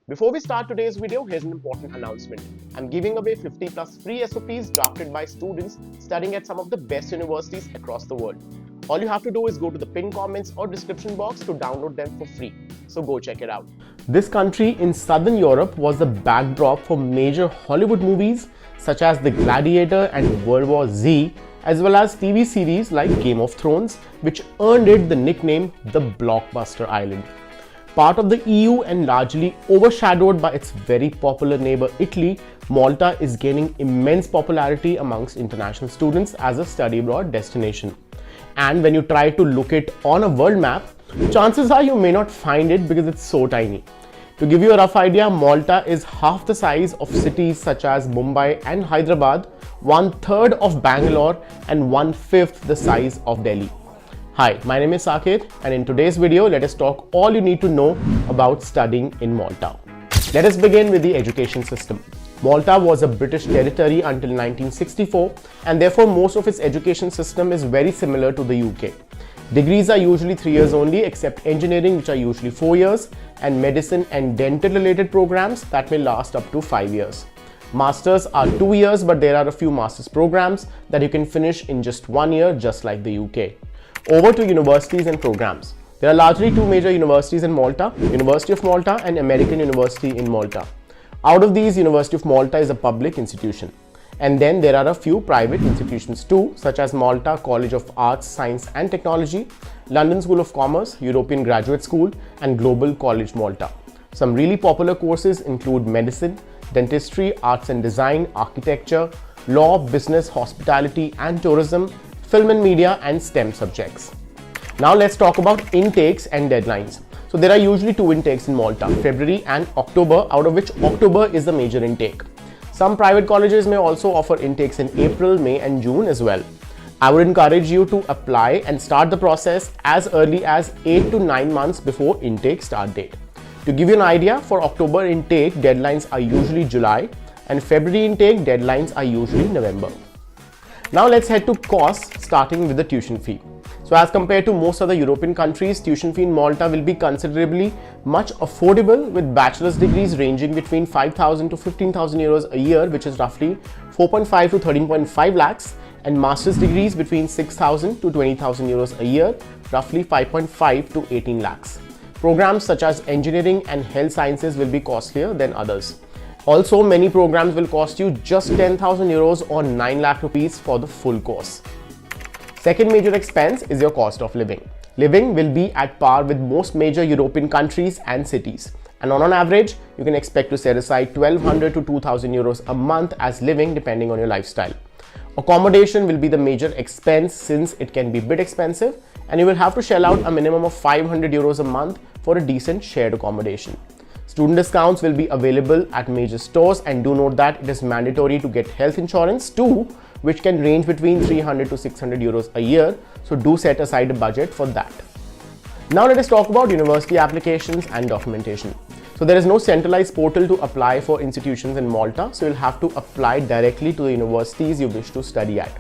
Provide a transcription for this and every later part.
Before we start today's video, here's an important announcement. I'm giving away 50 plus free SOPs drafted by students studying at some of the best universities across the world. All you have to do is go to the pinned comments or description box to download them for free. So go check it out. This country in Southern Europe was the backdrop for major Hollywood movies such as The Gladiator and World War Z, as well as TV series like Game of Thrones, which earned it the nickname the Blockbuster Island. Part of the EU and largely overshadowed by its very popular neighbor Italy, Malta is gaining immense popularity amongst international students as a study abroad destination. And when you try to look it on a world map, chances are you may not find it because it's so tiny. To give you a rough idea, Malta is half the size of cities such as Mumbai and Hyderabad, 1/3 of Bangalore, and 1/5 the size of Delhi. Hi, my name is Saket, and in today's video, let us talk all you need to know about studying in Malta. Let us begin with the education system. Malta was a British territory until 1964, and therefore most of its education system is very similar to the UK. Degrees are usually 3 years only, except engineering, which are usually 4 years, and medicine and dental related programs that may last up to 5 years. Masters are 2 years, but there are a few master's programs that you can finish in just 1 year, just like the UK. Over to universities and programs. There are largely two major universities in Malta, University of Malta and American University in Malta. Out of these, University of Malta is a public institution. And then there are a few private institutions too, such as Malta College of Arts, Science and Technology, London School of Commerce, European Graduate School, and Global College Malta. Some really popular courses include medicine, dentistry, arts and design, architecture, law, business, hospitality and tourism, film and media, and STEM subjects. Now let's talk about intakes and deadlines. So there are usually two intakes in Malta, February and October, out of which October is the major intake. Some private colleges may also offer intakes in April, May and June as well. I would encourage you to apply and start the process as early as 8 to 9 months before intake start date. To give you an idea, for October intake, deadlines are usually July, and February intake deadlines are usually November. Now let's head to costs, starting with the tuition fee. So as compared to most other European countries, tuition fee in Malta will be considerably much affordable, with bachelor's degrees ranging between 5,000 to 15,000 euros a year, which is roughly 4.5 to 13.5 lakhs, and master's degrees between 6,000 to 20,000 euros a year, roughly 5.5 to 18 lakhs. Programs such as engineering and health sciences will be costlier than others. Also, many programs will cost you just 10,000 euros or 9 lakh rupees for the full course. Second major expense is your cost of living. Living will be at par with most major European countries and cities. And on average, you can expect to set aside 1,200 to 2,000 euros a month as living, depending on your lifestyle. Accommodation will be the major expense, since it can be a bit expensive, and you will have to shell out a minimum of 500 euros a month for a decent shared accommodation. Student discounts will be available at major stores, and do note that it is mandatory to get health insurance too, which can range between 300 to 600 euros a year, so do set aside a budget for that. Now let us talk about university applications and documentation. So there is no centralized portal to apply for institutions in Malta, so you'll have to apply directly to the universities you wish to study at.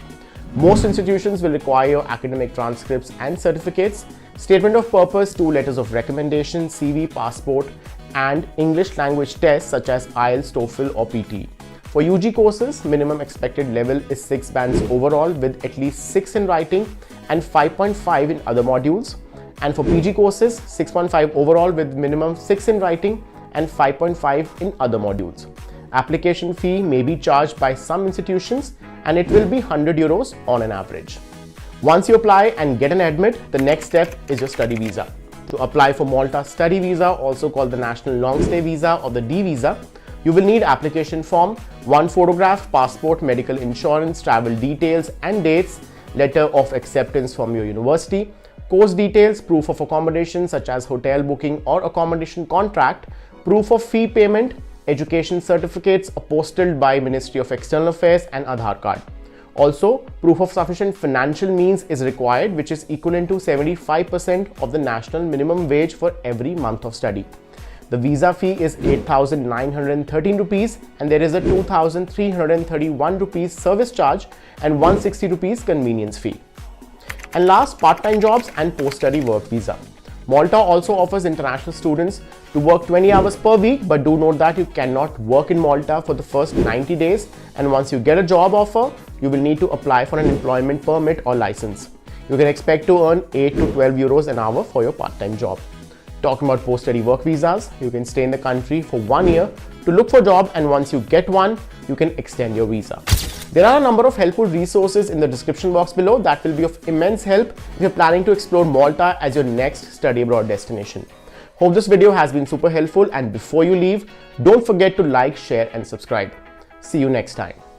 Most institutions will require your academic transcripts and certificates, statement of purpose, 2 letters of recommendation, CV, passport, and English language tests such as IELTS, TOEFL or PT. For UG courses, minimum expected level is 6 bands overall, with at least 6 in writing and 5.5 in other modules. And for PG courses, 6.5 overall with minimum 6 in writing and 5.5 in other modules. Application fee may be charged by some institutions, and it will be 100 euros on an average. Once you apply and get an admit, the next step is your study visa. To apply for Malta Study Visa, also called the National Long Stay Visa or the D Visa, you will need application form, 1 photograph, passport, medical insurance, travel details and dates, letter of acceptance from your university, course details, proof of accommodation such as hotel booking or accommodation contract, proof of fee payment, education certificates apostilled by Ministry of External Affairs, and Aadhaar card. Also, proof of sufficient financial means is required, which is equivalent to 75% of the national minimum wage for every month of study. The visa fee is 8,913 rupees, and there is a 2,331 rupees service charge and 160 rupees convenience fee. And last, part-time jobs and post-study work visa. Malta also offers international students to work 20 hours per week, but do note that you cannot work in Malta for the first 90 days, and once you get a job offer, you will need to apply for an employment permit or license. You can expect to earn 8 to 12 euros an hour for your part-time job. Talking about post-study work visas, you can stay in the country for 1 year to look for a job, and once you get one, you can extend your visa. There are a number of helpful resources in the description box below that will be of immense help if you're planning to explore Malta as your next study abroad destination. Hope this video has been super helpful, and before you leave, don't forget to like, share and subscribe. See you next time.